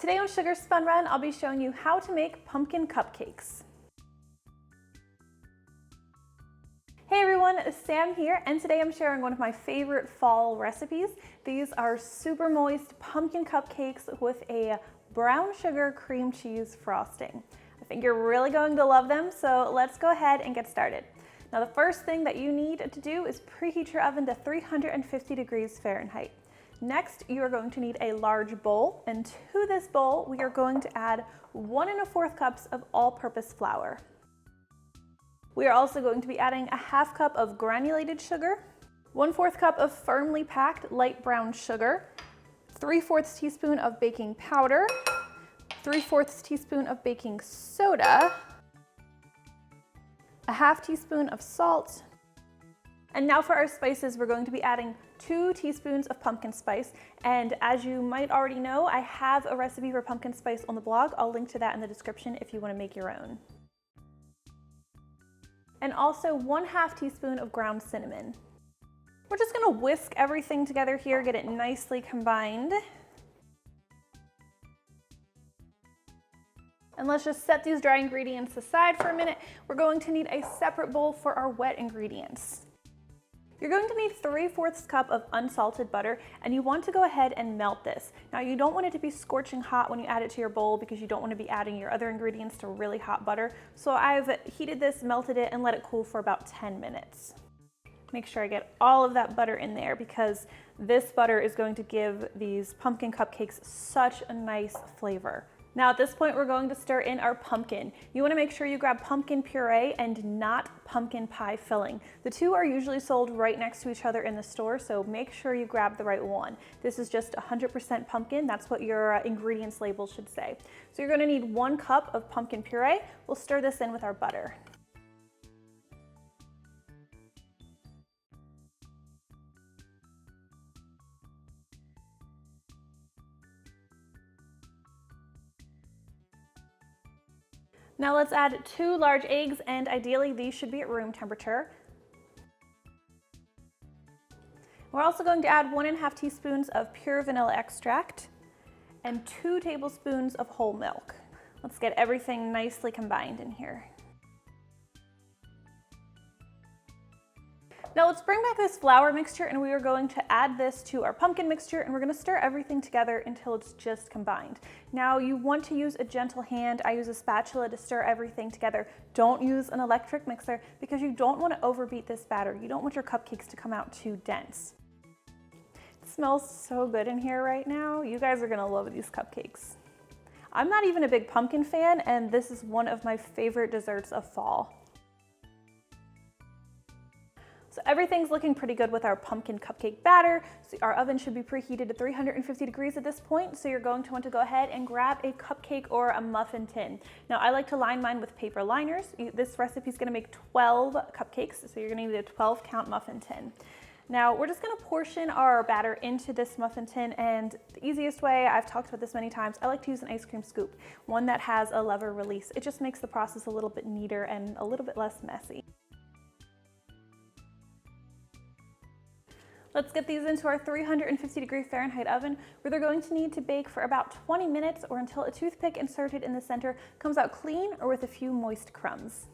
Today on Sugar Spun Run, I'll be showing you how to make pumpkin cupcakes. Hey everyone, Sam here, and today I'm sharing one of my favorite fall recipes. These are super moist pumpkin cupcakes with a brown sugar cream cheese frosting. I think you're really going to love them, so let's go ahead and get started. Now the first thing that you need to do is preheat your oven to 350 degrees Fahrenheit. Next, you are going to need a large bowl, and to this bowl, we are going to add 1 1/4 cups of all-purpose flour. We are also going to be adding a 1/2 cup of granulated sugar, 1/4 cup of firmly packed light brown sugar, 3/4 teaspoon of baking powder, 3/4 teaspoon of baking soda, a 1/2 teaspoon of salt. And now for our spices, we're going to be adding 2 teaspoons of pumpkin spice. And as you might already know, I have a recipe for pumpkin spice on the blog. I'll link to that in the description if you want to make your own. And also 1/2 teaspoon of ground cinnamon. We're just going to whisk everything together here, get it nicely combined. And let's just set these dry ingredients aside for a minute. We're going to need a separate bowl for our wet ingredients. You're going to need 3/4 cup of unsalted butter, and you want to go ahead and melt this. Now you don't want it to be scorching hot when you add it to your bowl because you don't want to be adding your other ingredients to really hot butter. So I've heated this, melted it, and let it cool for about 10 minutes. Make sure I get all of that butter in there because this butter is going to give these pumpkin cupcakes such a nice flavor. Now at this point, we're going to stir in our pumpkin. You want to make sure you grab pumpkin puree and not pumpkin pie filling. The two are usually sold right next to each other in the store, so make sure you grab the right one. This is just 100% pumpkin. That's what your ingredients label should say. So you're going to need 1 cup of pumpkin puree. We'll stir this in with our butter. Now let's add 2 large eggs, and ideally these should be at room temperature. We're also going to add 1 1/2 teaspoons of pure vanilla extract and 2 tablespoons of whole milk. Let's get everything nicely combined in here. Now let's bring back this flour mixture, and we are going to add this to our pumpkin mixture, and we're going to stir everything together until it's just combined. Now you want to use a gentle hand. I use a spatula to stir everything together. Don't use an electric mixer because you don't want to overbeat this batter. You don't want your cupcakes to come out too dense. It smells so good in here right now. You guys are going to love these cupcakes. I'm not even a big pumpkin fan, and this is one of my favorite desserts of fall. So everything's looking pretty good with our pumpkin cupcake batter. So our oven should be preheated to 350 degrees at this point. So you're going to want to go ahead and grab a cupcake or a muffin tin. Now I like to line mine with paper liners. This recipe is going to make 12 cupcakes. So you're going to need a 12 count muffin tin. Now we're just going to portion our batter into this muffin tin, and the easiest way, I've talked about this many times, I like to use an ice cream scoop, one that has a lever release. It just makes the process a little bit neater and a little bit less messy. Let's get these into our 350 degree Fahrenheit oven, where they're going to need to bake for about 20 minutes or until a toothpick inserted in the center comes out clean or with a few moist crumbs.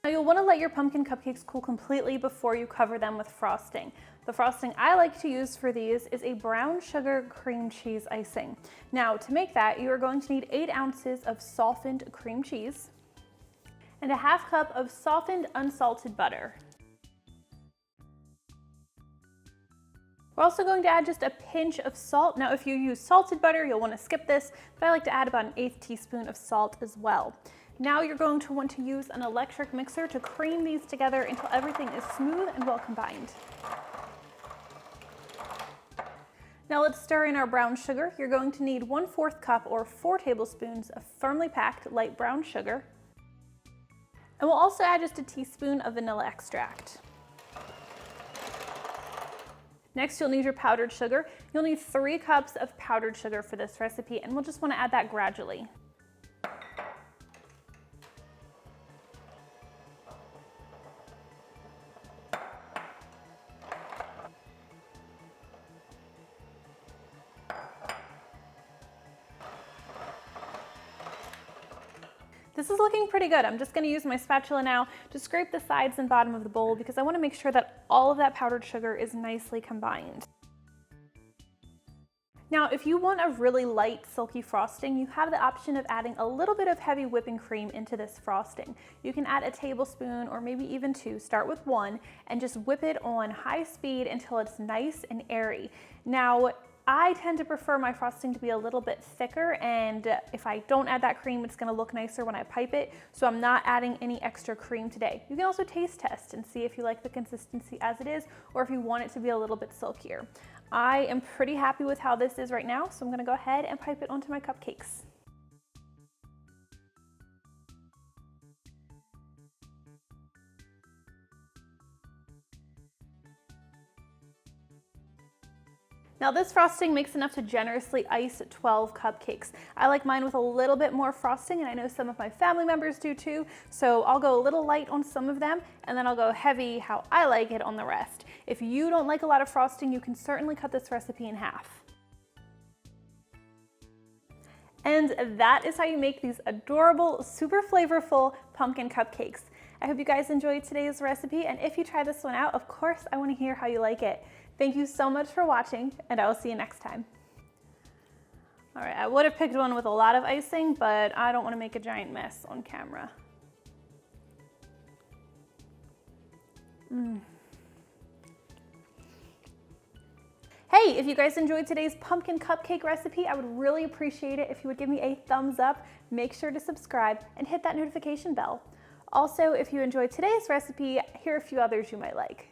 Now you'll want to let your pumpkin cupcakes cool completely before you cover them with frosting. The frosting I like to use for these is a brown sugar cream cheese icing. Now to make that, you are going to need 8 ounces of softened cream cheese and a 1/2 cup of softened unsalted butter. We're also going to add just a pinch of salt. Now if you use salted butter, you'll want to skip this, but I like to add about an 1/8 teaspoon of salt as well. Now you're going to want to use an electric mixer to cream these together until everything is smooth and well combined. Now let's stir in our brown sugar. You're going to need 1/4 cup or 4 tablespoons of firmly packed light brown sugar. And we'll also add just a teaspoon of vanilla extract. Next, you'll need your powdered sugar. You'll need 3 cups of powdered sugar for this recipe, and we'll just want to add that gradually. This is looking pretty good. I'm just gonna use my spatula now to scrape the sides and bottom of the bowl because I wanna make sure that all of that powdered sugar is nicely combined. Now, if you want a really light, silky frosting, you have the option of adding a little bit of heavy whipping cream into this frosting. You can add a tablespoon or maybe even two, start with one, and just whip it on high speed until it's nice and airy. Now, I tend to prefer my frosting to be a little bit thicker, and if I don't add that cream, it's gonna look nicer when I pipe it, so I'm not adding any extra cream today. You can also taste test and see if you like the consistency as it is, or if you want it to be a little bit silkier. I am pretty happy with how this is right now, so I'm gonna go ahead and pipe it onto my cupcakes. Now this frosting makes enough to generously ice 12 cupcakes. I like mine with a little bit more frosting, and I know some of my family members do too, so I'll go a little light on some of them, and then I'll go heavy how I like it on the rest. If you don't like a lot of frosting, you can certainly cut this recipe in half. And that is how you make these adorable, super flavorful pumpkin cupcakes. I hope you guys enjoyed today's recipe, and if you try this one out, of course, I want to hear how you like it. Thank you so much for watching, and I will see you next time. All right, I would have picked one with a lot of icing, but I don't want to make a giant mess on camera. Hey, if you guys enjoyed today's pumpkin cupcake recipe, I would really appreciate it if you would give me a thumbs up, make sure to subscribe, and hit that notification bell. Also, if you enjoyed today's recipe, here are a few others you might like.